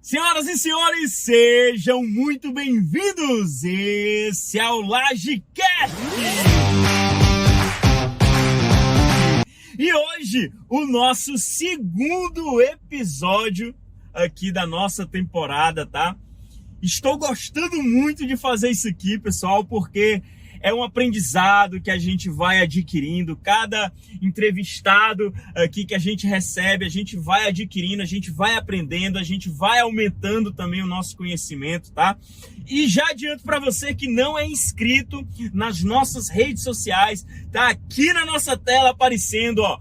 Senhoras e senhores, sejam muito bem-vindos! Esse é o LajeCast! E hoje, o nosso segundo episódio aqui da nossa temporada, tá? Estou gostando muito de fazer isso aqui, pessoal, porque é um aprendizado que a gente vai adquirindo. Cada entrevistado aqui que a gente recebe, a gente vai adquirindo, a gente vai aprendendo, a gente vai aumentando também o nosso conhecimento, tá? E já adianto para você que não é inscrito nas nossas redes sociais, tá aqui na nossa tela aparecendo, ó,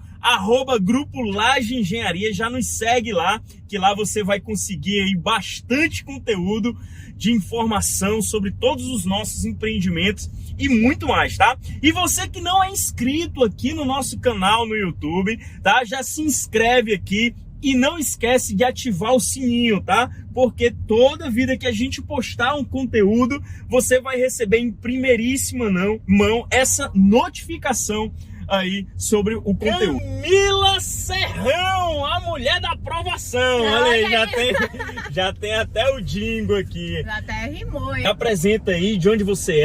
@Grupo Laje Engenharia. Já nos segue lá, que lá você vai conseguir aí bastante conteúdo de informação sobre todos os nossos empreendimentos e muito mais, tá? E você que não é inscrito aqui no nosso canal no YouTube, tá? Já se inscreve aqui e não esquece de ativar o sininho, tá? Porque toda vida que a gente postar um conteúdo, você vai receber em primeiríssima mão essa notificação aí sobre o conteúdo. Camila Serrão, a mulher da aprovação. Olha aí, já tem até o jingle aqui. Já até rimou, hein? Apresenta aí de onde você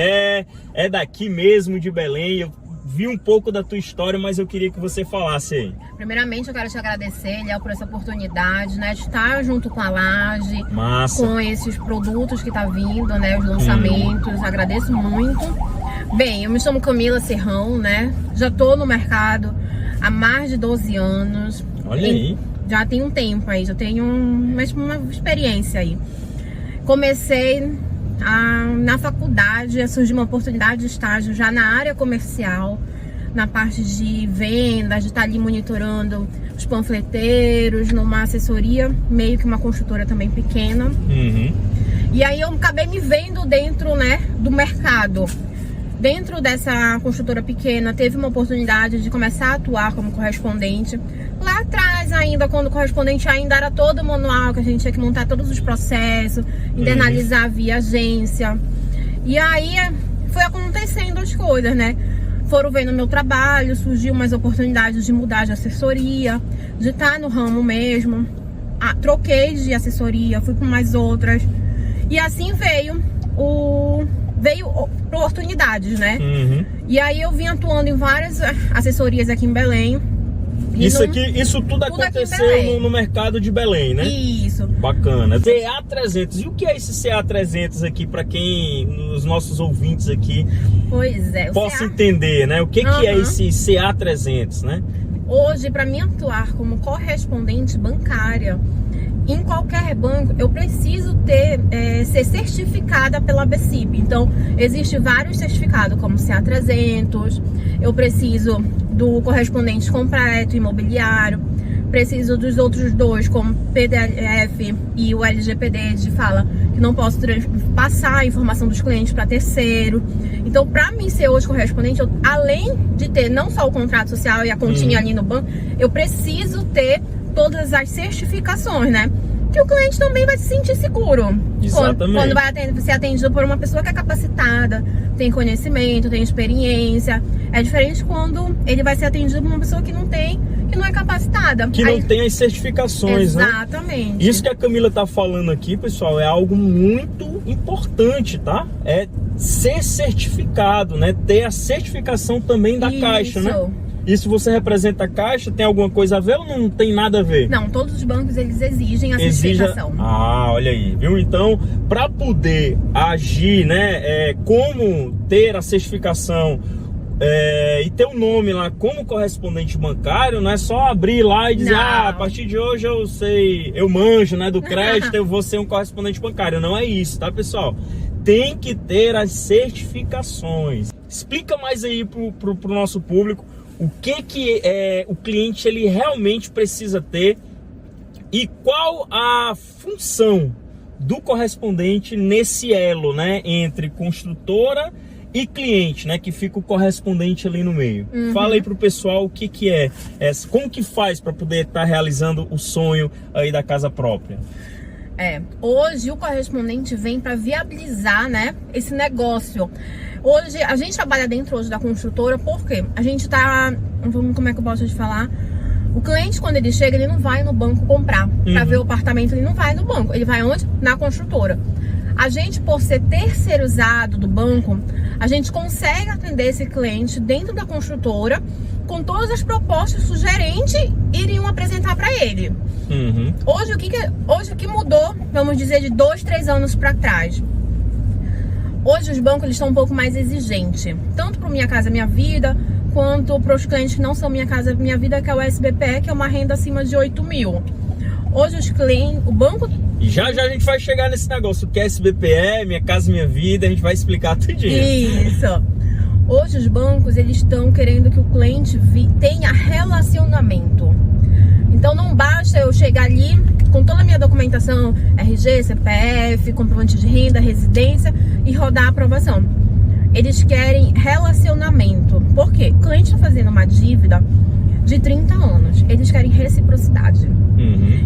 é daqui mesmo, de Belém. Eu vi um pouco da tua história, mas eu queria que você falasse aí. Primeiramente, eu quero te agradecer, Léo, por essa oportunidade, né, de estar junto com a Laje, Massa. com esses produtos que tá vindo, né, os lançamentos. Agradeço muito. Bem, eu me chamo Camila Serrão, né? Já tô no mercado há mais de 12 anos. Olha aí. Já tem um tempo aí, já tenho uma experiência aí. Comecei na faculdade, surgiu uma oportunidade de estágio já na área comercial, na parte de vendas, de estar ali monitorando os panfleteiros, numa assessoria, meio que uma construtora também pequena. Uhum. E aí eu acabei me vendo dentro, né, do mercado. Dentro dessa construtora pequena, teve uma oportunidade de começar a atuar como correspondente. Lá atrás ainda, quando o correspondente ainda era todo manual, que a gente tinha que montar todos os processos, internalizar via agência. E aí foi acontecendo as coisas, né? Foram vendo meu trabalho, surgiu mais oportunidades de mudar de assessoria, de estar no ramo mesmo. Troquei de assessoria, fui para mais outras. E assim veio oportunidades, né? Uhum. E aí eu vim atuando em várias assessorias aqui em Belém. Isso tudo aconteceu no mercado de Belém, né? Isso. Bacana. CA300. E o que é esse CA300 aqui, para quem, os nossos ouvintes aqui, possa entender, né? O que é esse CA300, né? Hoje, para mim atuar como correspondente bancária, em qualquer banco, eu preciso ser certificada pela ABCIP. Então, existem vários certificados, como CA300, eu preciso do correspondente completo imobiliário, preciso dos outros dois, como PDF e o LGPD, de fala que não posso passar a informação dos clientes para terceiro. Então, para mim ser hoje correspondente, além de ter não só o contrato social e a continha ali no banco, eu preciso ter todas as certificações, né? Que o cliente também vai se sentir seguro. Exatamente. Quando vai ser atendido por uma pessoa que é capacitada, tem conhecimento, tem experiência. É diferente quando ele vai ser atendido por uma pessoa que não é capacitada. Que não tem as certificações, exatamente, né? Isso que a Camila tá falando aqui, pessoal, é algo muito importante, tá? É ser certificado, né? Ter a certificação também da Caixa, né? Isso você representa a Caixa? Tem alguma coisa a ver ou não tem nada a ver? Não, todos os bancos eles exigem a certificação. Olha aí, viu? Então, para poder agir, né? Como ter a certificação e ter um nome lá como correspondente bancário, não é só abrir lá e dizer, a partir de hoje eu manjo, né, do crédito, eu vou ser um correspondente bancário. Não é isso, tá, pessoal? Tem que ter as certificações. Explica mais aí pro nosso público o que o cliente ele realmente precisa ter e qual a função do correspondente nesse elo, né, entre construtora e cliente, né, que fica o correspondente ali no meio. Fala aí pro pessoal o que é, como que faz para poder estar realizando o sonho aí da casa própria. Hoje o correspondente vem para viabilizar, né, esse negócio. Hoje a gente trabalha dentro da construtora porque a gente tá, como é que eu posso te falar? O cliente, quando ele chega, ele não vai no banco comprar. Para ver o apartamento, ele não vai no banco. Ele vai onde? Na construtora. A gente, por ser terceirizado do banco, a gente consegue atender esse cliente dentro da construtora com todas as propostas que os gerentes iriam apresentar para ele. Hoje, o que mudou, vamos dizer, de 2, 3 anos para trás? Hoje os bancos eles estão um pouco mais exigentes, tanto para Minha Casa Minha Vida, quanto para os clientes que não são Minha Casa Minha Vida, que é o SBPE, que é uma renda acima de 8 mil. Hoje os clientes, o banco... Já a gente vai chegar nesse negócio, que é SBPE, Minha Casa Minha Vida, a gente vai explicar tudinho. Isso. Hoje os bancos eles estão querendo que o cliente tenha relacionamento. Então não basta eu chegar ali com toda a minha documentação, RG, CPF, comprovante de renda, residência e rodar a aprovação. Eles querem relacionamento. Por quê? O cliente está fazendo uma dívida de 30 anos. Eles querem reciprocidade.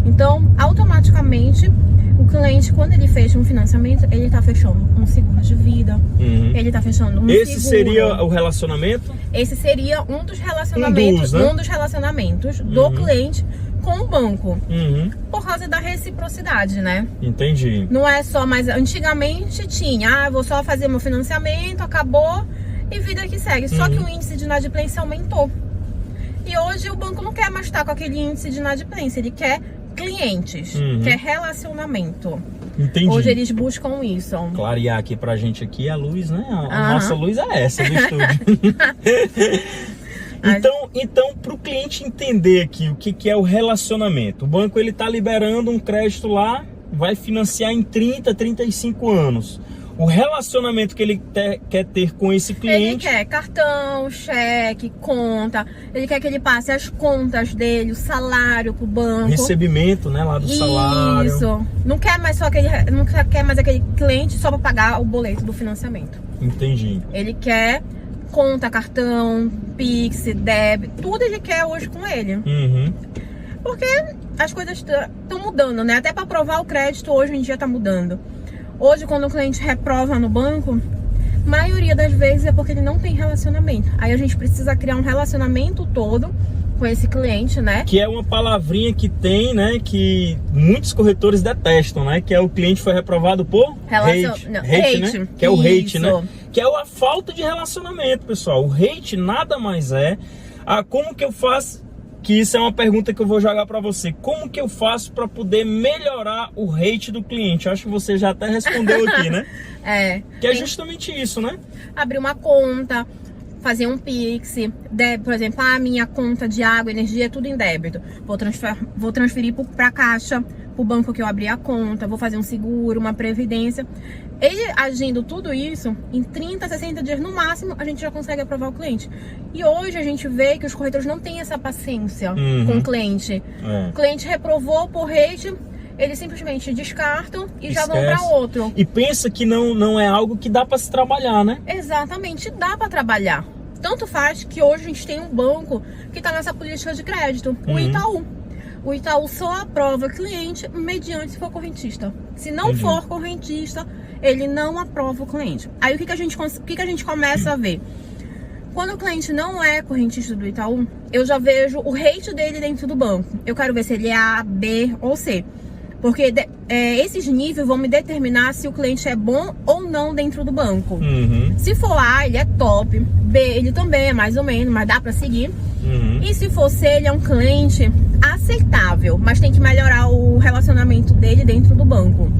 Então, automaticamente, o cliente, quando ele fecha um financiamento, ele está fechando um seguro de vida. Ele está fechando um Esse seguro. seria o relacionamento? Esse seria um dos relacionamentos, um dos relacionamentos do cliente com o banco. Por causa da reciprocidade, né? Entendi. Não é só mais... Antigamente tinha, vou só fazer meu financiamento, acabou e vida que segue. Só que o índice de inadimplência aumentou. E hoje o banco não quer mais estar com aquele índice de inadimplência, ele quer clientes, quer relacionamento. Entendi. Hoje eles buscam isso. Clarear aqui pra gente aqui a luz, né? A nossa luz é essa do estúdio. Então, para o cliente entender aqui o que é o relacionamento, o banco ele tá liberando um crédito lá, vai financiar em 30, 35 anos. O relacionamento que ele quer ter com esse cliente... Ele quer cartão, cheque, conta. Ele quer que ele passe as contas dele, o salário pro banco. Recebimento, né, lá do salário. Isso. Não quer mais aquele cliente só para pagar o boleto do financiamento. Entendi. Ele quer conta, cartão, Pix, débito, tudo ele quer hoje com ele. Porque as coisas estão mudando, né? Até para aprovar o crédito hoje em dia tá mudando. Hoje, quando o cliente reprova no banco, maioria das vezes é porque ele não tem relacionamento. Aí a gente precisa criar um relacionamento todo com esse cliente, né? Que é uma palavrinha que tem, né? Que muitos corretores detestam, né? Que é o cliente foi reprovado por hate, né? Que é o hate, né? Que é a falta de relacionamento, pessoal. O hate nada mais é... como que eu faço... Que isso é uma pergunta que eu vou jogar para você. Como que eu faço para poder melhorar o rate do cliente? Acho que você já até respondeu aqui, né? Que é justamente isso, né? Abrir uma conta, fazer um Pix, por exemplo, a minha conta de água, energia, é tudo em débito. Vou transferir para a Caixa, para o banco que eu abri a conta, vou fazer um seguro, uma previdência. Ele agindo tudo isso, em 30, 60 dias no máximo, a gente já consegue aprovar o cliente. E hoje a gente vê que os corretores não têm essa paciência com o cliente. O cliente reprovou por rate, eles simplesmente descartam e já vão para outro. E pensa que não é algo que dá para se trabalhar, né? Exatamente, dá para trabalhar. Tanto faz que hoje a gente tem um banco que está nessa política de crédito, o Itaú. O Itaú só aprova cliente mediante se for correntista. Se não for correntista, ele não aprova o cliente. Aí o que a gente começa a ver? Quando o cliente não é correntista do Itaú, eu já vejo o rate dele dentro do banco. Eu quero ver se ele é A, B ou C. Porque esses níveis vão me determinar se o cliente é bom ou não dentro do banco. Se for A, ele é top. B, ele também é mais ou menos, mas dá pra seguir. E se for C, ele é um cliente aceitável, mas tem que melhorar o relacionamento dele dentro do banco.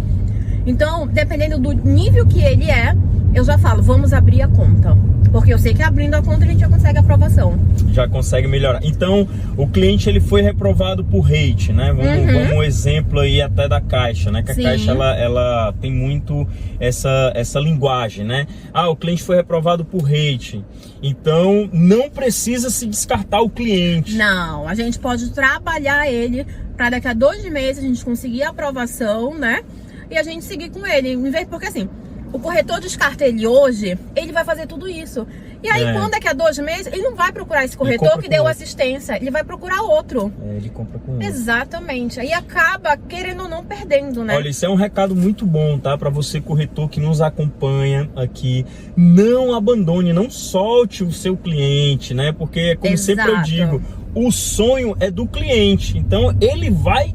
Então, dependendo do nível que ele é, eu já falo, vamos abrir a conta. Porque eu sei que abrindo a conta a gente já consegue a aprovação. Já consegue melhorar. Então, o cliente ele foi reprovado por rate, né? Vamos um exemplo aí até da Caixa, né? Que a Caixa ela tem muito essa linguagem, né? O cliente foi reprovado por rate. Então, não precisa se descartar o cliente. Não, a gente pode trabalhar ele para daqui a 2 meses a gente conseguir a aprovação, né? E a gente seguir com ele. Porque assim, o corretor descarta ele hoje, ele vai fazer tudo isso. E aí, quando daqui a 2 meses, ele não vai procurar esse corretor que deu assistência, ele vai procurar outro. Ele compra com outro. Exatamente. Aí acaba, querendo ou não, perdendo, né? Olha, isso é um recado muito bom, tá? Para você, corretor que nos acompanha aqui. Não abandone, não solte o seu cliente, né? Porque, como sempre eu digo, o sonho é do cliente. Então ele vai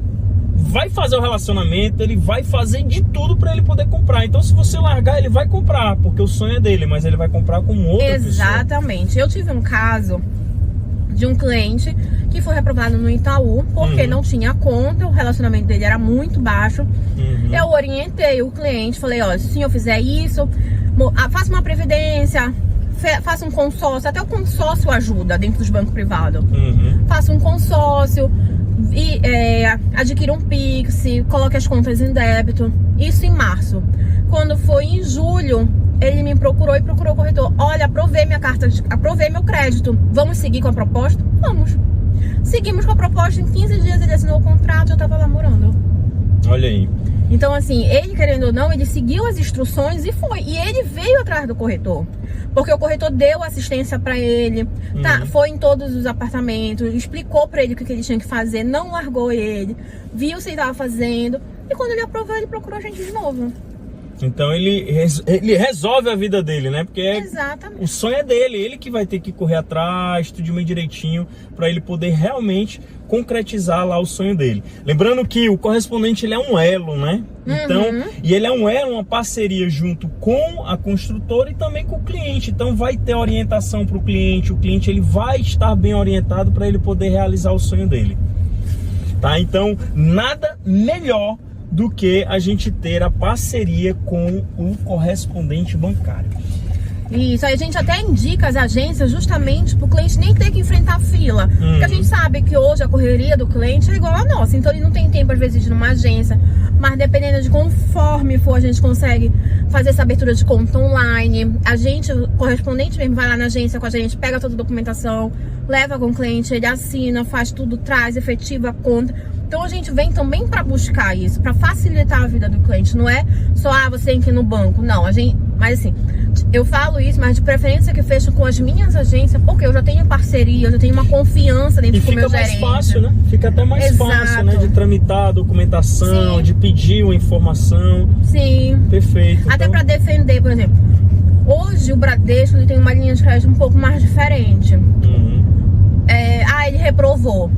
fazer o relacionamento, ele vai fazer de tudo para ele poder comprar. Então se você largar, ele vai comprar, porque o sonho é dele, mas ele vai comprar com outra pessoa. Exatamente. Eu tive um caso de um cliente que foi reprovado no Itaú porque não tinha conta, o relacionamento dele era muito baixo. Eu orientei o cliente, falei, ó, se o senhor fizer isso, faça uma previdência, faça um consórcio, até o consórcio ajuda dentro dos bancos privados. Faça um consórcio e adquira um Pix, coloque as contas em débito. Isso em março. Quando foi em julho, ele me procurou e procurou o corretor. Olha, aprovei minha carta, aprovei meu crédito. Vamos seguir com a proposta? Vamos. Seguimos com a proposta, em 15 dias ele assinou o contrato, eu tava lá morando. Olha aí. Então assim, ele querendo ou não, ele seguiu as instruções e foi. E ele veio atrás do corretor. Porque o corretor deu assistência pra ele, foi em todos os apartamentos, explicou pra ele o que ele tinha que fazer, não largou ele, viu se ele tava fazendo. E quando ele aprovou, ele procurou a gente de novo. Então ele resolve a vida dele, né? Porque Exatamente. O sonho é dele, ele que vai ter que correr atrás, tudo bem direitinho, para ele poder realmente concretizar lá o sonho dele. Lembrando que o correspondente, ele é um elo, né? Então, e ele é um elo, uma parceria junto com a construtora e também com o cliente. Então vai ter orientação para o cliente ele vai estar bem orientado para ele poder realizar o sonho dele. Tá? Então, nada melhor do que a gente ter a parceria com o correspondente bancário. Isso, aí a gente até indica as agências justamente para o cliente nem ter que enfrentar fila. Porque a gente sabe que hoje a correria do cliente é igual a nossa, então ele não tem tempo às vezes de ir numa agência, mas dependendo de conforme for, a gente consegue fazer essa abertura de conta online. A gente, o correspondente mesmo, vai lá na agência com a gente, pega toda a documentação, leva com o cliente, ele assina, faz tudo, traz, efetiva a conta. Então a gente vem também para buscar isso, para facilitar a vida do cliente. Não é só, você tem que ir no banco. Não, mas assim, eu falo isso, mas de preferência que feche com as minhas agências, porque eu já tenho parceria, eu já tenho uma confiança dentro do meu gerente. E fica mais fácil, né? Fica até mais fácil, né? De tramitar a documentação, de pedir uma informação. Sim. Perfeito. Até para defender, por exemplo, hoje o Bradesco ele tem uma linha de crédito um pouco mais diferente. Ele reprovou.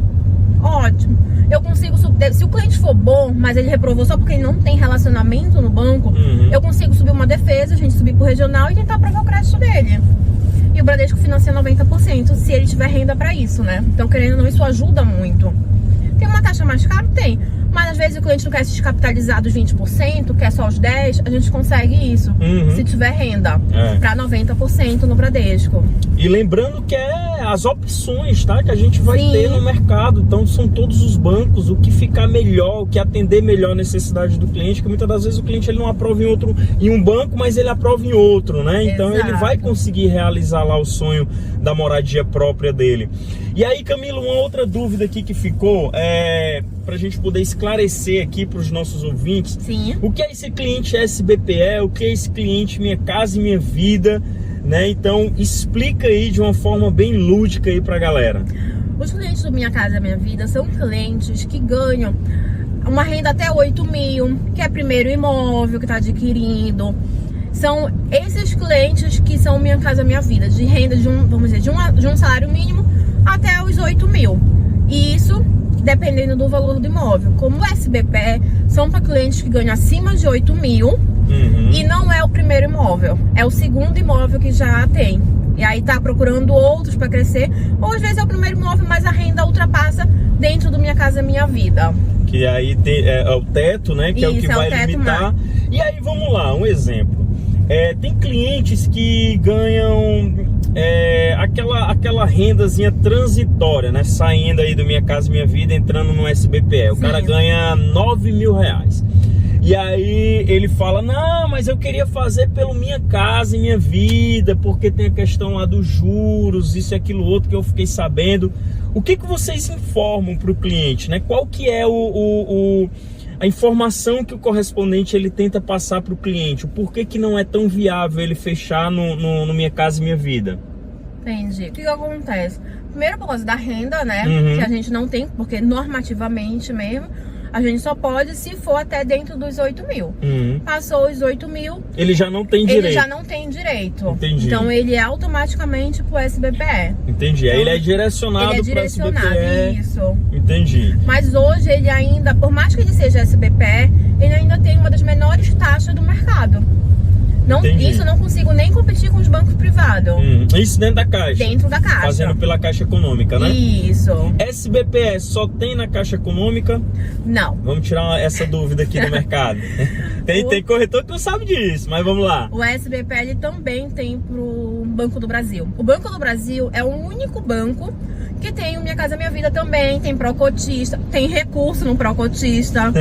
Ótimo. Eu consigo, se o cliente for bom, mas ele reprovou só porque ele não tem relacionamento no banco, eu consigo subir uma defesa, a gente subir pro regional e tentar aprovar o crédito dele. E o Bradesco financia 90% se ele tiver renda para isso, né? Então, querendo ou não, isso ajuda muito. Tem uma taxa mais cara? Tem. Mas às vezes o cliente não quer se descapitalizar dos 20%, quer só os 10%, a gente consegue isso. Se tiver renda, para 90% no Bradesco. E lembrando que é as opções, tá? Que a gente vai ter no mercado. Então são todos os bancos, o que ficar melhor, o que atender melhor a necessidade do cliente, que muitas das vezes o cliente ele não aprova em um banco, mas ele aprova em outro, né? Então ele vai conseguir realizar lá o sonho da moradia própria dele. E aí, Camila, uma outra dúvida aqui que ficou, pra gente poder esclarecer aqui para os nossos ouvintes. O que é esse cliente SBPE? O que é esse cliente Minha Casa e Minha Vida? Né? Então explica aí de uma forma bem lúdica aí pra galera. Os clientes do Minha Casa Minha Vida são clientes que ganham uma renda até 8 mil, que é primeiro imóvel que está adquirindo. São esses clientes que são Minha Casa Minha Vida, de renda de um salário mínimo até os 8 mil. E isso dependendo do valor do imóvel. Como o SBPE, são para clientes que ganham acima de 8 mil. E não é o primeiro imóvel, é o segundo imóvel que já tem. E aí tá procurando outros para crescer, ou às vezes é o primeiro imóvel, mas a renda ultrapassa dentro do Minha Casa Minha Vida. Que aí é o teto, né? Que é o que vai limitar. E aí vamos lá, um exemplo. Tem clientes que ganham aquela rendazinha transitória, né? Saindo aí do Minha Casa Minha Vida, entrando no SBPE. O cara ganha 9 mil reais. E aí ele fala, não, mas eu queria fazer pelo Minha Casa e Minha Vida, porque tem a questão lá dos juros, isso e aquilo outro que eu fiquei sabendo. O que vocês informam para o cliente, né? Qual que é a informação que o correspondente ele tenta passar para o cliente? O porquê que não é tão viável ele fechar no Minha Casa e Minha Vida? Entendi. O que acontece? Primeiro, por causa da renda, né? Que a gente não tem, porque normativamente mesmo, A gente só pode se for até dentro dos 8 mil. Passou os 8 mil, ele já não tem direito. Ele já não tem direito. Entendi. Então ele é automaticamente pro SBPE. Entendi. Então, Aí ele é direcionado para SBPE. Isso. Entendi. Mas hoje ele ainda, por mais que ele seja SBPE, ele ainda tem uma das menores taxas do mercado. Isso eu não consigo nem competir com os bancos privados. Isso dentro da Caixa? Dentro da Caixa. Fazendo pela Caixa Econômica, né? Isso. SBPE só tem na Caixa Econômica? Não. Vamos tirar essa dúvida aqui do mercado. Tem corretor que não sabe disso, mas vamos lá. O SBPE ele também tem pro Banco do Brasil. O Banco do Brasil é o único banco que tem o Minha Casa Minha Vida também, tem pró-cotista, tem recurso no pró-cotista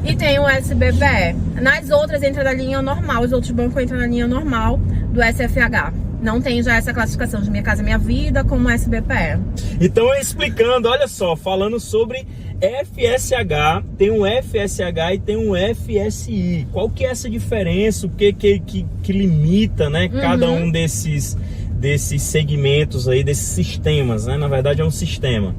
e tem o SBPE. Nas outras entra na linha normal, os outros bancos entram na linha normal do SFH. Não tem já essa classificação de Minha Casa Minha Vida como SBPE. Então, explicando, olha só, falando sobre FSH, tem um FSH e tem um FSI. Qual que é essa diferença? O que limita, né, cada um desses segmentos aí, desses sistemas, né? Na verdade é um sistema.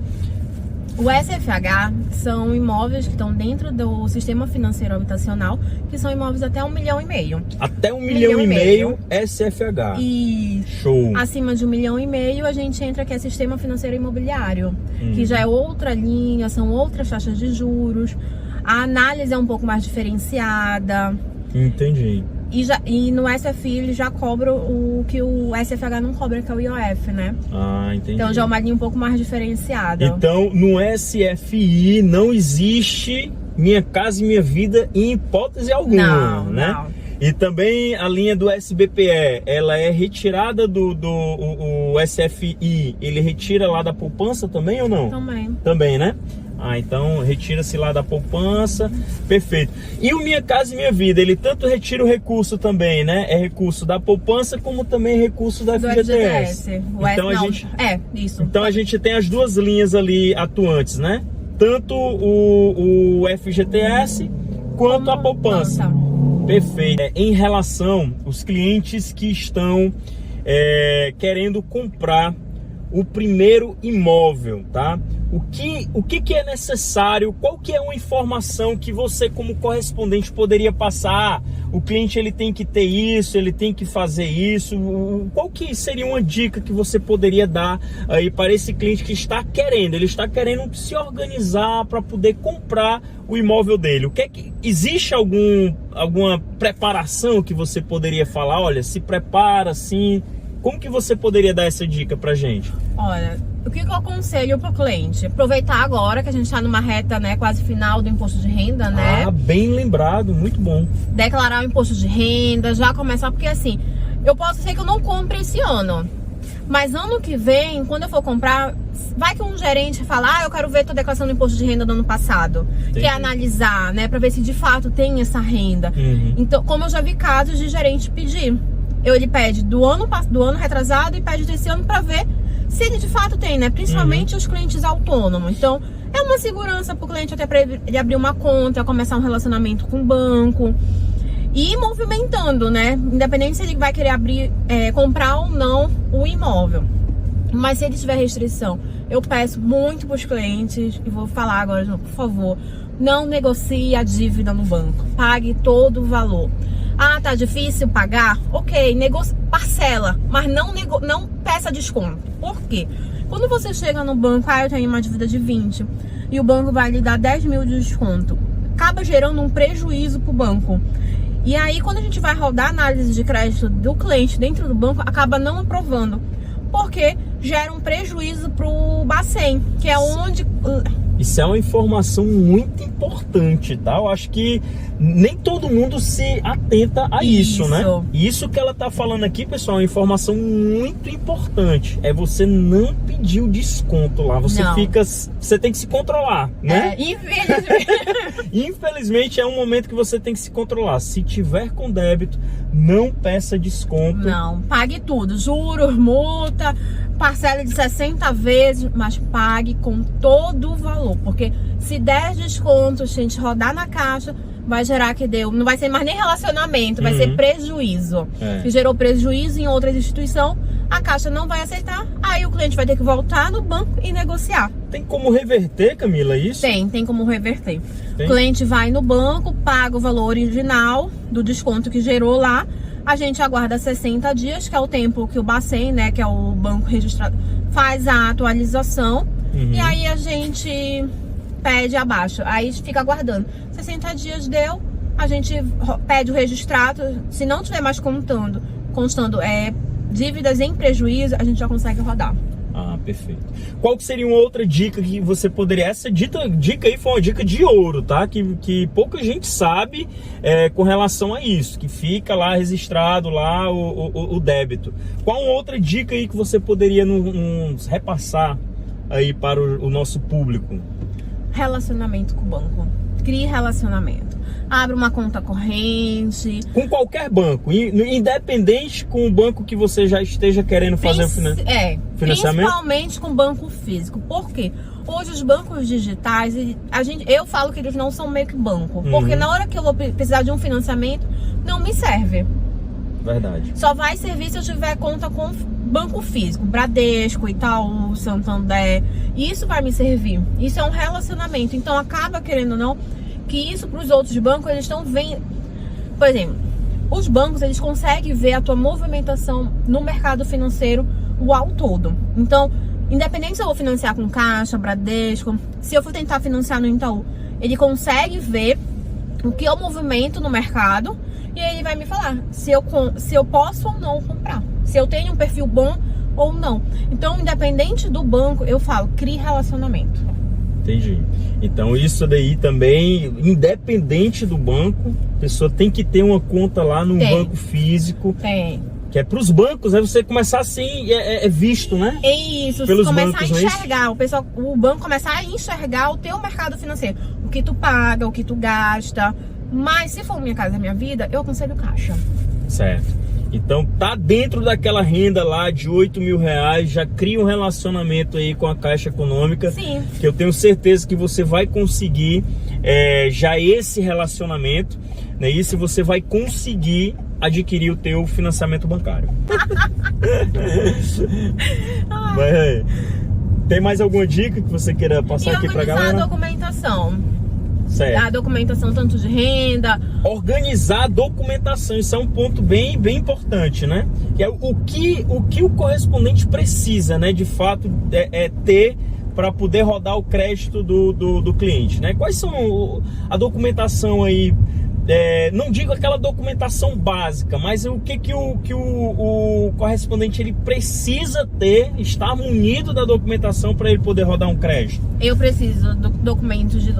O SFH são imóveis que estão dentro do sistema financeiro habitacional, que são imóveis até 1,5 milhão. Até 1,5 milhão SFH. E show. Acima de 1,5 milhão a gente entra que é sistema financeiro imobiliário, que já é outra linha, são outras taxas de juros. A análise é um pouco mais diferenciada. Entendi. E no SFI ele já cobra o que o SFH não cobra, que é o IOF, né? Ah, entendi. Então já é uma linha um pouco mais diferenciada. Então no SFI não existe Minha Casa e Minha Vida em hipótese alguma, né? Não. E também a linha do SBPE, ela é retirada o SFI, ele retira lá da poupança também ou não? Também. Também, né? Ah, então retira-se lá da poupança, perfeito. E o Minha Casa e Minha Vida, ele tanto retira o recurso também, né? É recurso da poupança como também recurso da FGTS. Então a gente tem as duas linhas ali atuantes, né? Tanto o FGTS quanto a poupança. Perfeito. Em relação aos clientes que estão querendo comprar o primeiro imóvel, tá? O que é necessário? Qual que é uma informação que você como correspondente poderia passar? O cliente ele tem que ter isso, ele tem que fazer isso. Qual que seria uma dica que você poderia dar aí para esse cliente que está querendo? Ele está querendo se organizar para poder comprar o imóvel dele. Existe alguma preparação que você poderia falar? Olha, se prepara assim. Como que você poderia dar essa dica pra gente? Olha, o que eu aconselho pro cliente? Aproveitar agora que a gente tá numa reta, né, quase final do imposto de renda, né? Ah, bem lembrado, muito bom. Declarar o imposto de renda, já começar, porque assim, eu posso ser que eu não compre esse ano, mas ano que vem, quando eu for comprar, vai que um gerente fala, eu quero ver tua declaração do imposto de renda do ano passado. Entendi. Quer analisar, né, pra ver se de fato tem essa renda. Então, como eu já vi casos de gerente pedir. Ele pede do ano retrasado e pede desse ano para ver se ele de fato tem, né? Principalmente os clientes autônomos. Então, é uma segurança para o cliente até para ele abrir uma conta, começar um relacionamento com o banco e ir movimentando, né? Independente se ele vai querer comprar ou não o imóvel. Mas se ele tiver restrição, eu peço muito para os clientes, e vou falar agora, por favor, não negocie a dívida no banco. Pague todo o valor. Ah, tá difícil pagar? Ok, parcela, mas não peça desconto. Por quê? Quando você chega no banco, eu tenho uma dívida de 20 e o banco vai lhe dar 10 mil de desconto, acaba gerando um prejuízo para o banco. E aí, quando a gente vai rodar a análise de crédito do cliente dentro do banco, acaba não aprovando, porque gera um prejuízo para o Bacen, que é onde... Isso é uma informação muito importante, tá? Eu acho que nem todo mundo se atenta a isso, né? Isso que ela tá falando aqui, pessoal, é uma informação muito importante. É você não pedir o desconto lá. Você tem que se controlar, né? Infelizmente é um momento que você tem que se controlar. Se tiver com débito, não peça desconto. Não, pague tudo. Juros, multa, parcela de 60 vezes, mas pague com todo o valor. Porque se der desconto, a gente rodar na caixa, vai gerar não vai ser mais nem relacionamento, vai ser prejuízo. Se gerou prejuízo em outras instituições, a caixa não vai aceitar, aí o cliente vai ter que voltar no banco e negociar. Tem como reverter, Camila, isso? Tem como reverter. Tem? O cliente vai no banco, paga o valor original do desconto que gerou lá. A gente aguarda 60 dias, que é o tempo que o Bacen, né, que é o banco registrado, faz a atualização. E aí a gente pede a baixa. Aí fica aguardando. 60 dias deu, a gente pede o registrado. Se não tiver mais constando dívidas em prejuízo, a gente já consegue rodar. Ah, perfeito. Qual que seria uma outra dica que você poderia... Essa dica aí foi uma dica de ouro, tá? Que pouca gente sabe com relação a isso, que fica lá registrado lá o débito. Qual outra dica aí que você poderia nos repassar aí para o nosso público? Relacionamento com o banco. Crie relacionamento. Abre uma conta corrente. Com qualquer banco, independente com o banco que você já esteja querendo fazer o financiamento? Principalmente com banco físico. Por quê? Hoje os bancos digitais, eu falo que eles não são meio que banco. Porque na hora que eu vou precisar de um financiamento, não me serve. Verdade. Só vai servir se eu tiver conta com banco físico, Bradesco, Itaú, Santander. Isso vai me servir. Isso é um relacionamento. Então acaba, querendo ou não, que isso para os outros bancos, eles estão vendo. Por exemplo, os bancos, eles conseguem ver a tua movimentação no mercado financeiro o ao todo. Então, independente se eu vou financiar com Caixa, Bradesco, se eu for tentar financiar no Itaú, ele consegue ver o que é o movimento no mercado e aí ele vai me falar se eu posso ou não comprar, se eu tenho um perfil bom ou não. Então, independente do banco, eu falo, crie relacionamento. Entendi. Então isso daí também, independente do banco, a pessoa tem que ter uma conta lá no banco físico. Tem. Que é para os bancos, né? Você começar assim, é visto, né? É isso, pelos começar bancos, a enxergar, o banco começar a enxergar o teu mercado financeiro. O que tu paga, o que tu gasta. Mas se for Minha Casa Minha Vida, eu aconselho Caixa. Certo. Então tá dentro daquela renda lá de R$8.000, já cria um relacionamento aí com a Caixa Econômica. Sim. Que eu tenho certeza que você vai conseguir já esse relacionamento, né? E se você vai conseguir adquirir o teu financiamento bancário. Mas, tem mais alguma dica que você queira passar aqui pra galera? Organizar a documentação. Certo. A documentação tanto de renda. Organizar a documentação, isso é um ponto bem importante, né? Que é o que o correspondente precisa, né? De fato, ter para poder rodar o crédito do cliente, né? Quais são a documentação aí? Não digo aquela documentação básica, mas o que o correspondente ele precisa ter, estar munido da documentação para ele poder rodar um crédito? Eu preciso do documento de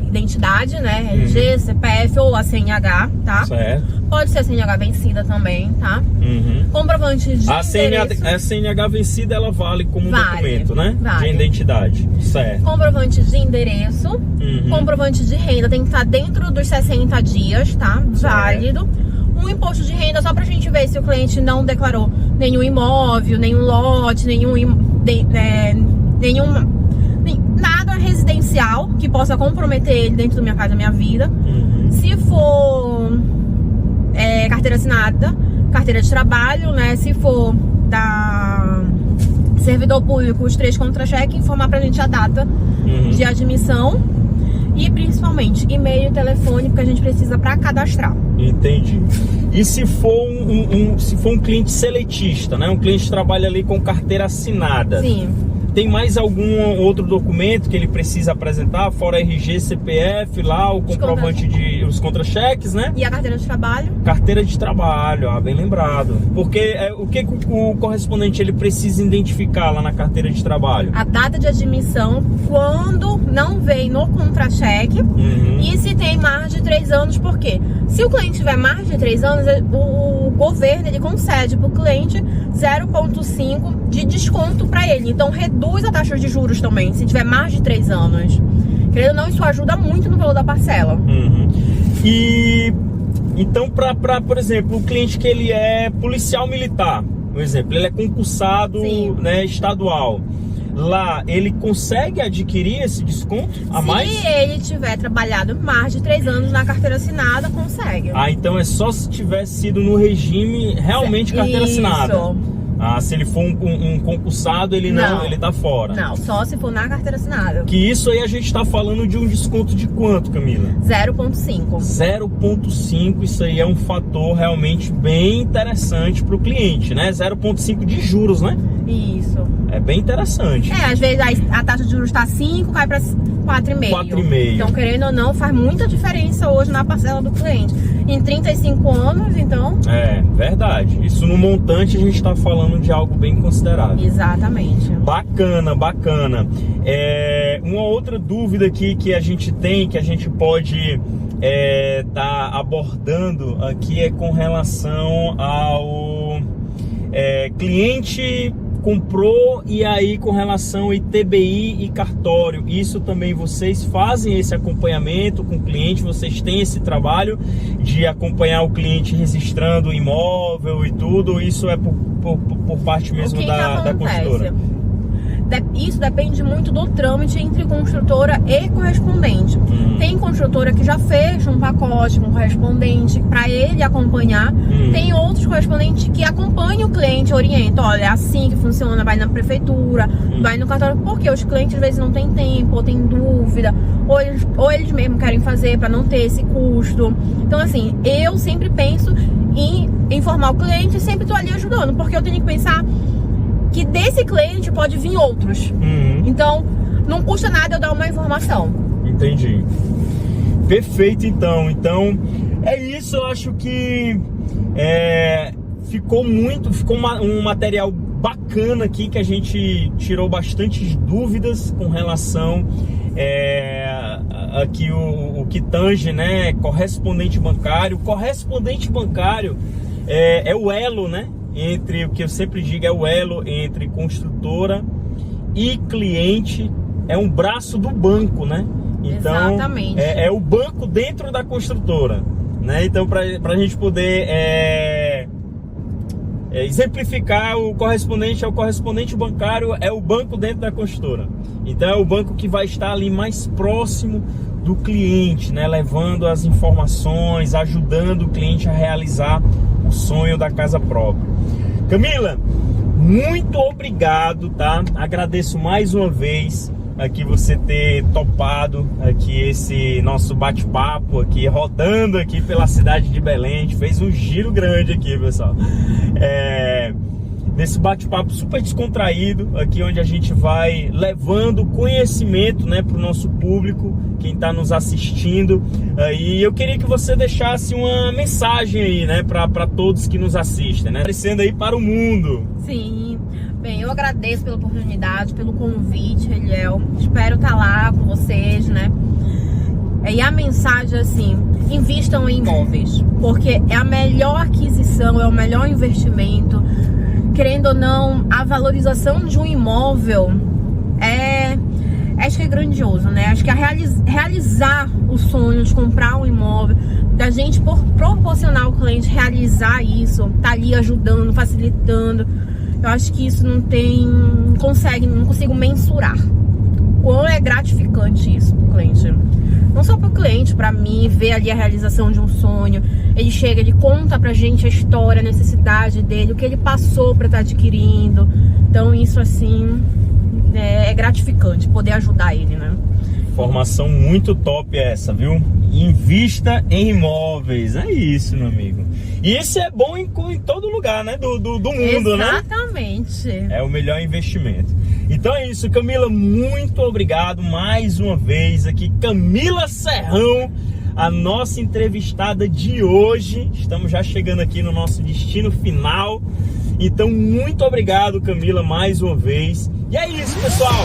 identidade, né? RG, CPF ou a CNH, tá? Certo. Pode ser a CNH vencida também, tá? Comprovante de endereço. A CNH vencida, ela vale como documento, né? Vale. De identidade, certo. Comprovante de endereço, comprovante de renda tem que estar dentro dos 60 dias, tá? Válido. Um imposto de renda só pra gente ver se o cliente não declarou nenhum imóvel, nenhum lote, nada residencial que possa comprometer ele dentro do Minha Casa Minha Vida. Se for carteira assinada, carteira de trabalho, né? Se for da servidor público, os 3 contra-cheque, informar pra gente a data de admissão. E principalmente e-mail e telefone, porque a gente precisa para cadastrar. Entendi. E se for um cliente seletista, né? Um cliente que trabalha ali com carteira assinada. Sim. Tem mais algum outro documento que ele precisa apresentar, fora RG, CPF, lá, o comprovante os contra-cheques, né? E a carteira de trabalho? Carteira de trabalho, bem lembrado. Porque o que o correspondente ele precisa identificar lá na carteira de trabalho? A data de admissão, quando não vem no contra-cheque, e se tem mais de 3 anos, por quê? Se o cliente tiver mais de 3 anos, o governo ele concede para o cliente 0,5 de desconto para ele. Então reduz a taxa de juros também, se tiver mais de 3 anos. Querendo ou não, isso ajuda muito no valor da parcela. E então, por exemplo, o cliente que ele é policial militar, por exemplo, ele é concursado, né, estadual. Lá, ele consegue adquirir esse desconto a mais? Se ele tiver trabalhado mais de 3 anos na carteira assinada, consegue. Então é só se tiver sido no regime realmente carteira assinada. Ah, se ele for um concursado, ele não, ele tá fora. Não, só se for na carteira assinada. Que isso aí a gente tá falando de um desconto de quanto, Camila? 0,5. 0,5, isso aí é um fator realmente bem interessante pro cliente, né? 0,5 de juros, né? Isso. É bem interessante. Às vezes a taxa de juros tá 5, cai pra 4,5. 4,5. Então, querendo ou não, faz muita diferença hoje na parcela do cliente. Em 35 anos, então... É, verdade. Isso no montante a gente tá falando de algo bem considerável. Exatamente. Bacana, bacana. Uma outra dúvida aqui que a gente tem, que a gente pode tá abordando aqui é com relação ao cliente comprou e aí com relação a ITBI e cartório. Isso também vocês fazem esse acompanhamento com o cliente, vocês têm esse trabalho de acompanhar o cliente registrando o imóvel e tudo, isso é por parte mesmo da construtora? Isso depende muito do trâmite entre construtora e correspondente. Tem construtora que já fecha um pacote com correspondente para ele acompanhar. Tem outros correspondentes que acompanham o cliente, orientam, olha, é assim que funciona, vai na prefeitura, vai no cartório, porque os clientes às vezes não têm tempo, ou têm dúvida, ou eles mesmos querem fazer para não ter esse custo. Então assim, eu sempre penso em informar o cliente e sempre estou ali ajudando, porque eu tenho que pensar que desse cliente pode vir outros. Então, não custa nada eu dar uma informação. Entendi. Perfeito, então. Então, é isso. Eu acho que ficou um material bacana aqui, que a gente tirou bastantes dúvidas com relação aqui o que tange, né? Correspondente bancário. Correspondente bancário é o elo, né? Entre o que eu sempre digo, é o elo entre construtora e cliente, é um braço do banco, né? Então, exatamente. É o banco dentro da construtora, né? Então, para a gente poder exemplificar, o correspondente é o correspondente bancário, é o banco dentro da construtora. Então, é o banco que vai estar ali mais próximo do cliente, né? Levando as informações, ajudando o cliente a realizar o sonho da casa própria. Camila, muito obrigado, tá? Agradeço mais uma vez aqui você ter topado aqui esse nosso bate-papo aqui, rodando aqui pela cidade de Belém. A gente fez um giro grande aqui, pessoal. Desse bate-papo super descontraído aqui, onde a gente vai levando conhecimento, né, para o nosso público, quem está nos assistindo. E eu queria que você deixasse uma mensagem aí, né, para todos que nos assistem, né, aparecendo aí para o mundo. Sim, bem, eu agradeço pela oportunidade, pelo convite, Eliel. Espero estar lá com vocês, né. E a mensagem assim: invistam em imóveis, porque é a melhor aquisição, é o melhor investimento. Querendo ou não, a valorização de um imóvel acho que é grandioso, né? Acho que realizar o sonho de comprar um imóvel, da gente proporcionar ao cliente realizar isso, tá ali ajudando, facilitando, eu acho que isso não consigo mensurar. Quão é gratificante isso pro cliente. Não só pro cliente, pra mim, ver ali a realização de um sonho. Ele chega, ele conta pra gente a história, a necessidade dele, o que ele passou pra estar adquirindo. Então isso assim é gratificante, poder ajudar ele, né? Formação muito top essa, viu? Invista em imóveis, é isso, meu amigo. E isso é bom em todo lugar, né? Do mundo, né? Exatamente. É o melhor investimento. Então é isso, Camila, muito obrigado mais uma vez aqui. Camila Serrão, a nossa entrevistada de hoje. Estamos já chegando aqui no nosso destino final. Então, muito obrigado, Camila, mais uma vez. E é isso, pessoal.